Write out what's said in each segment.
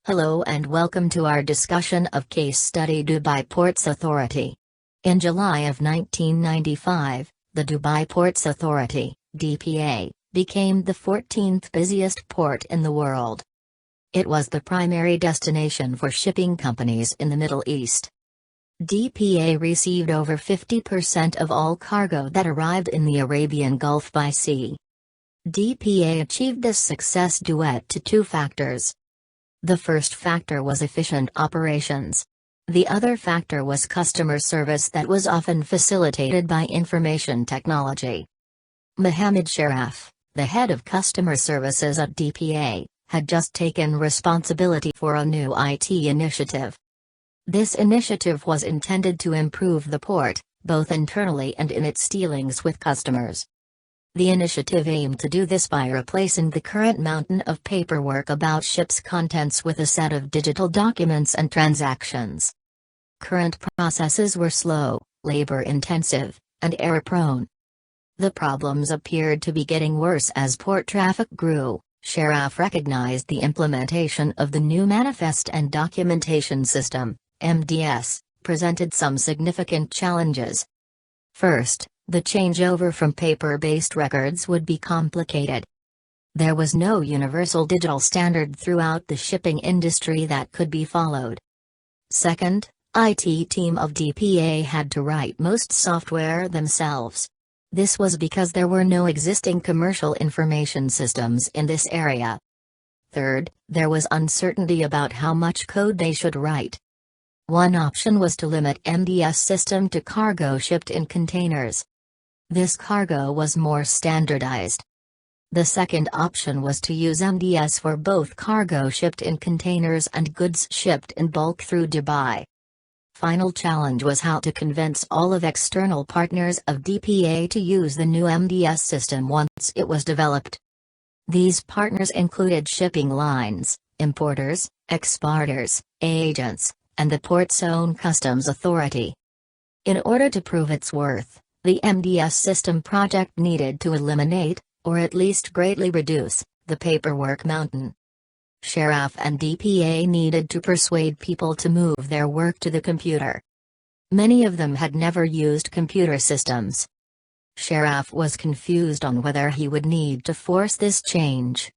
Hello and welcome to our discussion of case study Dubai Ports Authority. In July of 1995, the Dubai Ports Authority, DPA, became the 14th busiest port in the world. It was the primary destination for shipping companies in the Middle East. DPA received over 50% of all cargo that arrived in the Arabian Gulf by sea. DPA achieved this success due to two factors. The first factor was efficient operations. The other factor was customer service that was often facilitated by information technology. Mohammed Sharaf, the head of customer services at DPA, had just taken responsibility for a new IT initiative. This initiative was intended to improve the port, both internally and in its dealings with customers. The initiative aimed to do this by replacing the current mountain of paperwork about ships' contents with a set of digital documents and transactions. Current processes were slow, labor-intensive, and error-prone. The problems appeared to be getting worse as port traffic grew. Sharaf recognized the implementation of the new Manifest and Documentation System, MDS, presented some significant challenges. First, the changeover from paper-based records would be complicated. There was no universal digital standard throughout the shipping industry that could be followed. Second, IT team of DPA had to write most software themselves. This was because there were no existing commercial information systems in this area. Third, there was uncertainty about how much code they should write. One option was to limit MDS system to cargo shipped in containers. This cargo was more standardized. The second option was to use MDS for both cargo shipped in containers and goods shipped in bulk through Dubai. Final challenge was how to convince all of external partners of DPA to use the new MDS system once it was developed. These partners included shipping lines, importers, exporters, agents, and the port's own customs authority. In order to prove its worth, the MDS system project needed to eliminate, or at least greatly reduce, the paperwork mountain. Sharaf and DPA needed to persuade people to move their work to the computer. Many of them had never used computer systems. Sharaf was confused on whether he would need to force this change.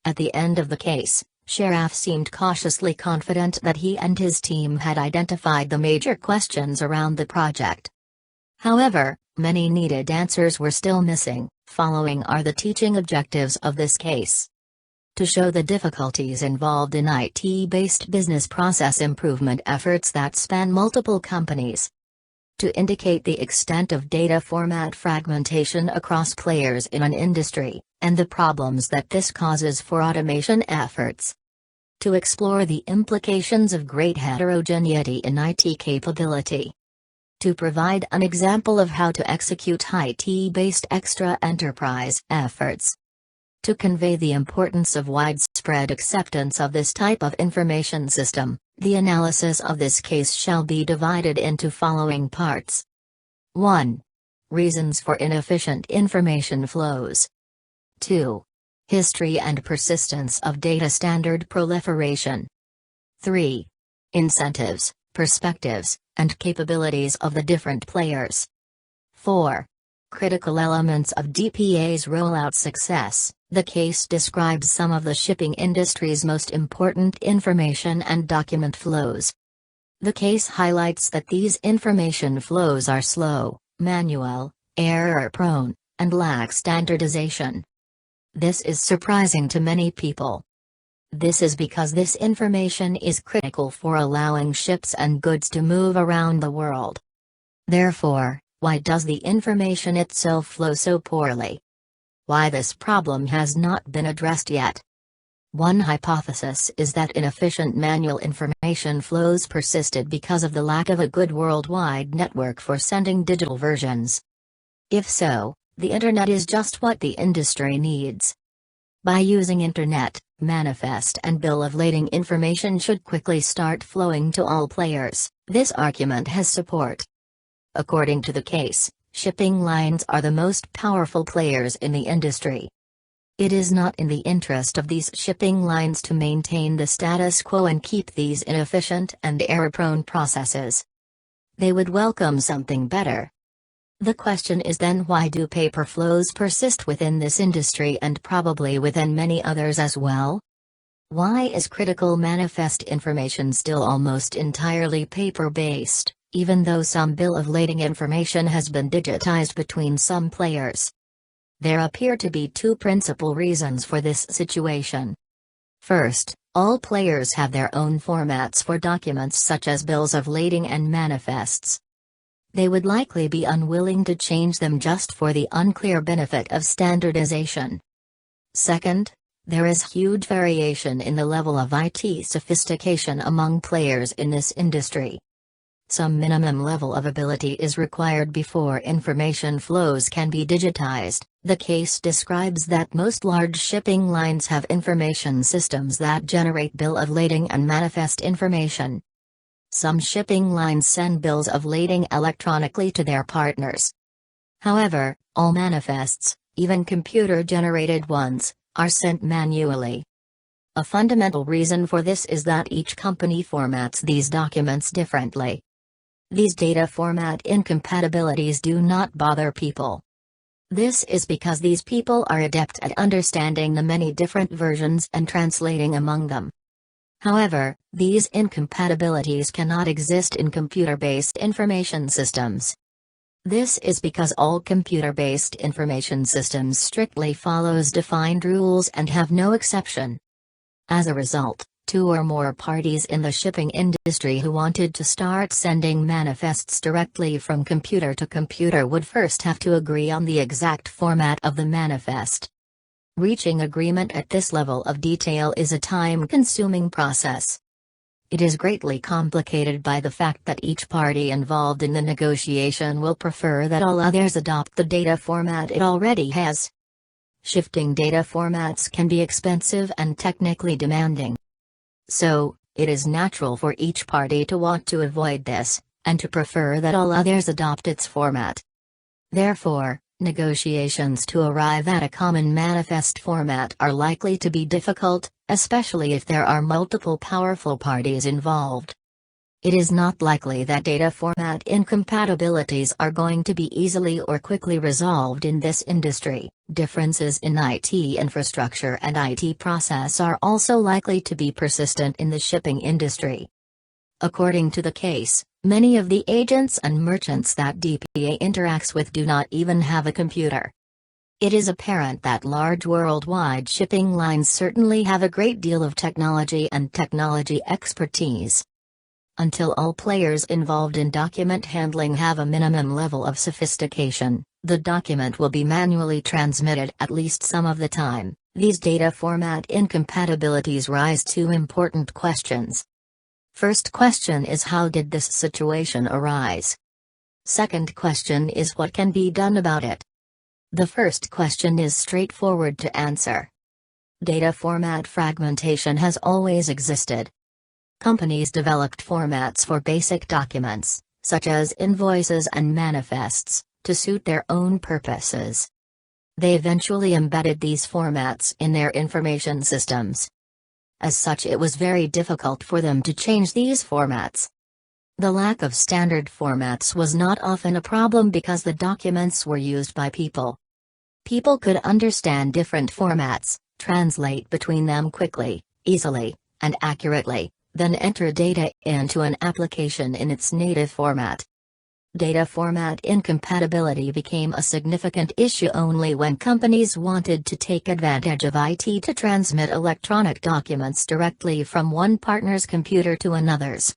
At the end of the case, Sharaf seemed cautiously confident that he and his team had identified the major questions around the project. However, many needed answers were still missing. Following are the teaching objectives of this case. To show the difficulties involved in IT-based business process improvement efforts that span multiple companies. To indicate the extent of data format fragmentation across players in an industry, and the problems that this causes for automation efforts. To explore the implications of great heterogeneity in IT capability. To provide an example of how to execute IT-based extra enterprise efforts. To convey the importance of widespread acceptance of this type of information system, the analysis of this case shall be divided into following parts. 1. Reasons for inefficient information flows. 2. History and persistence of data standard proliferation. 3. Incentives, perspectives, and capabilities of the different players. 4. Critical elements of DPA's rollout success. The case describes some of the shipping industry's most important information and document flows. The case highlights that these information flows are slow, manual, error-prone, and lack standardization. This is surprising to many people. This is because this information is critical for allowing ships and goods to move around the world. Therefore, why does the information itself flow so poorly? Why this problem has not been addressed yet? One hypothesis is that inefficient manual information flows persisted because of the lack of a good worldwide network for sending digital versions. If so, the Internet is just what the industry needs. By using Internet, Manifest and Bill of Lading information should quickly start flowing to all players. This argument has support. According to the case, shipping lines are the most powerful players in the industry. It is not in the interest of these shipping lines to maintain the status quo and keep these inefficient and error-prone processes. They would welcome something better. The question is then, why do paper flows persist within this industry and probably within many others as well? Why is critical manifest information still almost entirely paper-based, even though some bill of lading information has been digitized between some players? There appear to be two principal reasons for this situation. First, all players have their own formats for documents such as bills of lading and manifests. They would likely be unwilling to change them just for the unclear benefit of standardization. Second, there is huge variation in the level of IT sophistication among players in this industry. Some minimum level of ability is required before information flows can be digitized. The case describes that most large shipping lines have information systems that generate bill of lading and manifest information. Some shipping lines send bills of lading electronically to their partners. However, all manifests, even computer-generated ones, are sent manually. A fundamental reason for this is that each company formats these documents differently. These data format incompatibilities do not bother people. This is because these people are adept at understanding the many different versions and translating among them. However, these incompatibilities cannot exist in computer-based information systems. This is because all computer-based information systems strictly follows defined rules and have no exception. As a result, two or more parties in the shipping industry who wanted to start sending manifests directly from computer to computer would first have to agree on the exact format of the manifest. Reaching agreement at this level of detail is a time-consuming process. It is greatly complicated by the fact that each party involved in the negotiation will prefer that all others adopt the data format it already has. Shifting data formats can be expensive and technically demanding. So, it is natural for each party to want to avoid this, and to prefer that all others adopt its format. Therefore, negotiations to arrive at a common manifest format are likely to be difficult, especially if there are multiple powerful parties involved. It is not likely that data format incompatibilities are going to be easily or quickly resolved in this industry. Differences in IT infrastructure and IT process are also likely to be persistent in the shipping industry. According to the case, many of the agents and merchants that DPA interacts with do not even have a computer. It is apparent that large worldwide shipping lines certainly have a great deal of technology and technology expertise. Until all players involved in document handling have a minimum level of sophistication, the document will be manually transmitted at least some of the time. These data format incompatibilities raise two important questions. First question is, how did this situation arise? Second question is, what can be done about it? The first question is straightforward to answer. Data format fragmentation has always existed. Companies developed formats for basic documents, such as invoices and manifests, to suit their own purposes. They eventually embedded these formats in their information systems. As such, it was very difficult for them to change these formats. The lack of standard formats was not often a problem because the documents were used by people. People could understand different formats, translate between them quickly, easily, and accurately, then enter data into an application in its native format. Data format incompatibility became a significant issue only when companies wanted to take advantage of IT to transmit electronic documents directly from one partner's computer to another's.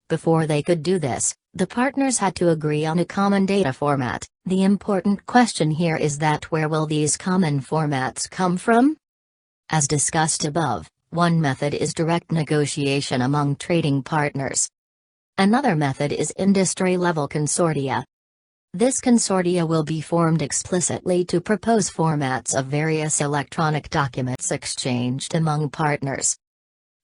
Before they could do this, the partners had to agree on a common data format. The important question here is that where will these common formats come from? As discussed above, one method is direct negotiation among trading partners. Another method is industry-level consortia. This consortia will be formed explicitly to propose formats of various electronic documents exchanged among partners.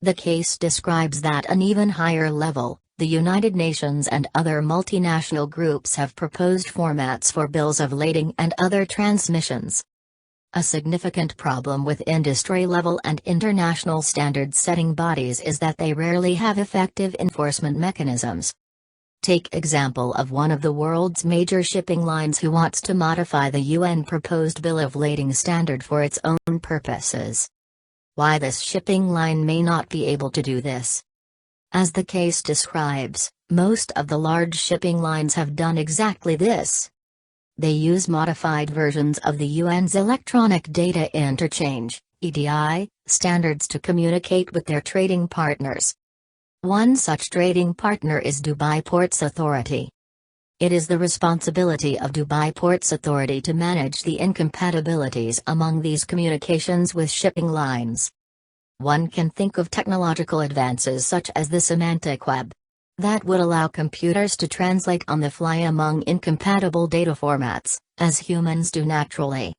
The case describes that at an even higher level, the United Nations and other multinational groups have proposed formats for bills of lading and other transmissions. A significant problem with industry-level and international standard-setting bodies is that they rarely have effective enforcement mechanisms. Take example of one of the world's major shipping lines who wants to modify the UN-proposed Bill of Lading standard for its own purposes. Why this shipping line may not be able to do this? As the case describes, most of the large shipping lines have done exactly this. They use modified versions of the UN's Electronic Data Interchange (EDI) standards to communicate with their trading partners. One such trading partner is Dubai Ports Authority. It is the responsibility of Dubai Ports Authority to manage the incompatibilities among these communications with shipping lines. One can think of technological advances such as the semantic web that would allow computers to translate on the fly among incompatible data formats, as humans do naturally.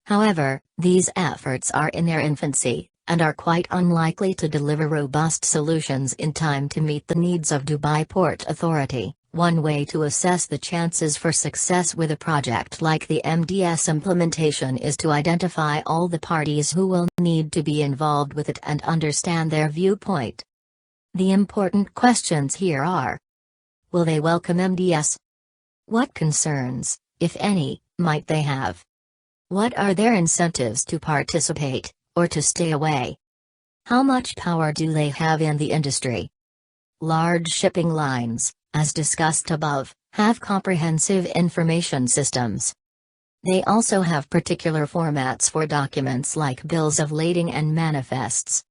However, these efforts are in their infancy, and are quite unlikely to deliver robust solutions in time to meet the needs of Dubai Port Authority. One way to assess the chances for success with a project like the MDS implementation is to identify all the parties who will need to be involved with it and understand their viewpoint. The important questions here are: will they welcome MDS? What concerns, if any, might they have? What are their incentives to participate, or to stay away? How much power do they have in the industry? Large shipping lines, as discussed above, have comprehensive information systems. They also have particular formats for documents like bills of lading and manifests.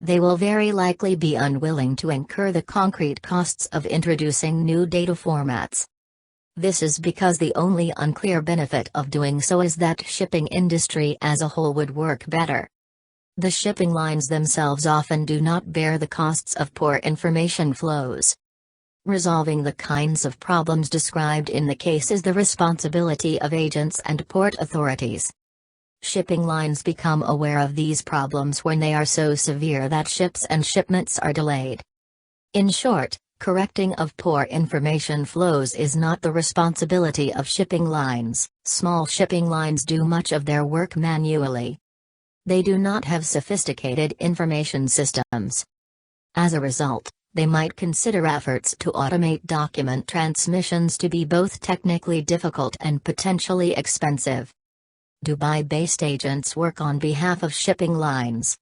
They will very likely be unwilling to incur the concrete costs of introducing new data formats. This is because the only unclear benefit of doing so is that shipping industry as a whole would work better. The shipping lines themselves often do not bear the costs of poor information flows. Resolving the kinds of problems described in the case is the responsibility of agents and port authorities. Shipping lines become aware of these problems when they are so severe that ships and shipments are delayed. In short, correcting of poor information flows is not the responsibility of shipping lines. Small shipping lines do much of their work manually. They do not have sophisticated information systems. As a result, they might consider efforts to automate document transmissions to be both technically difficult and potentially expensive. Dubai-based agents work on behalf of shipping lines.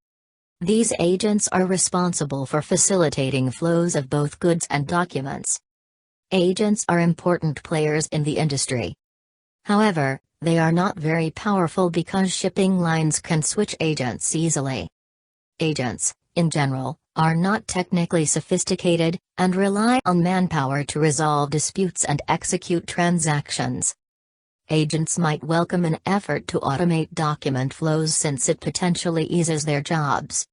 These agents are responsible for facilitating flows of both goods and documents. Agents are important players in the industry. However, they are not very powerful because shipping lines can switch agents easily. Agents, in general, are not technically sophisticated, and rely on manpower to resolve disputes and execute transactions. Agents might welcome an effort to automate document flows since it potentially eases their jobs.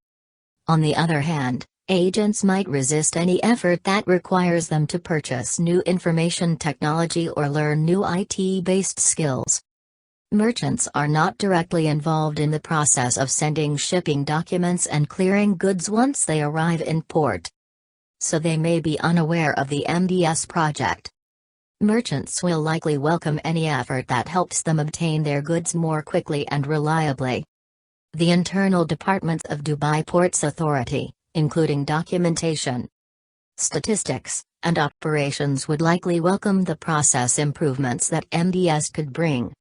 On the other hand, agents might resist any effort that requires them to purchase new information technology or learn new IT-based skills. Merchants are not directly involved in the process of sending shipping documents and clearing goods once they arrive in port. So they may be unaware of the MDS project. Merchants will likely welcome any effort that helps them obtain their goods more quickly and reliably. The internal departments of Dubai Ports Authority, including documentation, statistics, and operations, would likely welcome the process improvements that MDS could bring.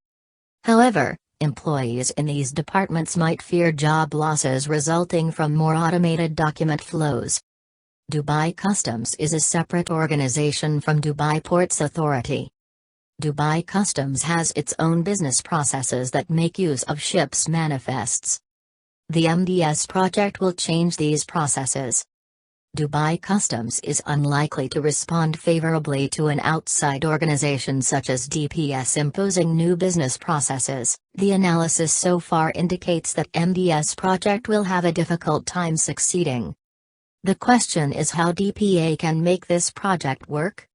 However, employees in these departments might fear job losses resulting from more automated document flows. Dubai Customs is a separate organization from Dubai Ports Authority. Dubai Customs has its own business processes that make use of ships' manifests. The MDS project will change these processes. Dubai Customs is unlikely to respond favorably to an outside organization such as DPS imposing new business processes. The analysis so far indicates that MDS project will have a difficult time succeeding. The question is how DPA can make this project work?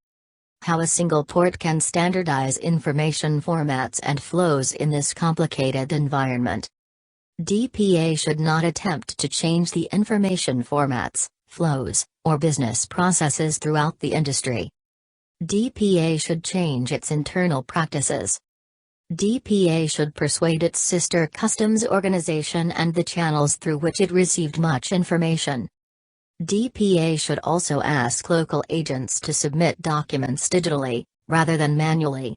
How a single port can standardize information formats and flows in this complicated environment. DPA should not attempt to change the information formats, flows, or business processes throughout the industry. DPA should change its internal practices. DPA should persuade its sister customs organization and the channels through which it received much information. DPA should also ask local agents to submit documents digitally, rather than manually.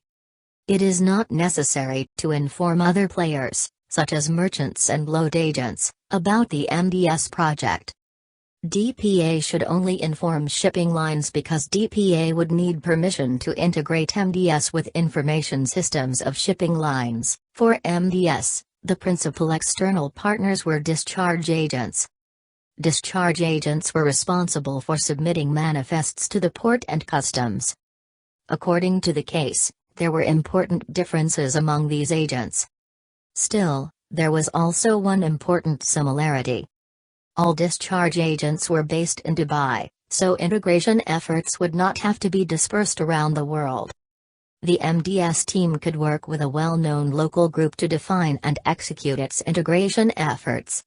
It is not necessary to inform other players, such as merchants and load agents, about the MDS project. DPA should only inform shipping lines because DPA would need permission to integrate MDS with information systems of shipping lines. For MDS, the principal external partners were discharge agents. Discharge agents were responsible for submitting manifests to the port and customs. According to the case, there were important differences among these agents. Still, there was also one important similarity. All discharge agents were based in Dubai, so integration efforts would not have to be dispersed around the world. The MDS team could work with a well-known local group to define and execute its integration efforts.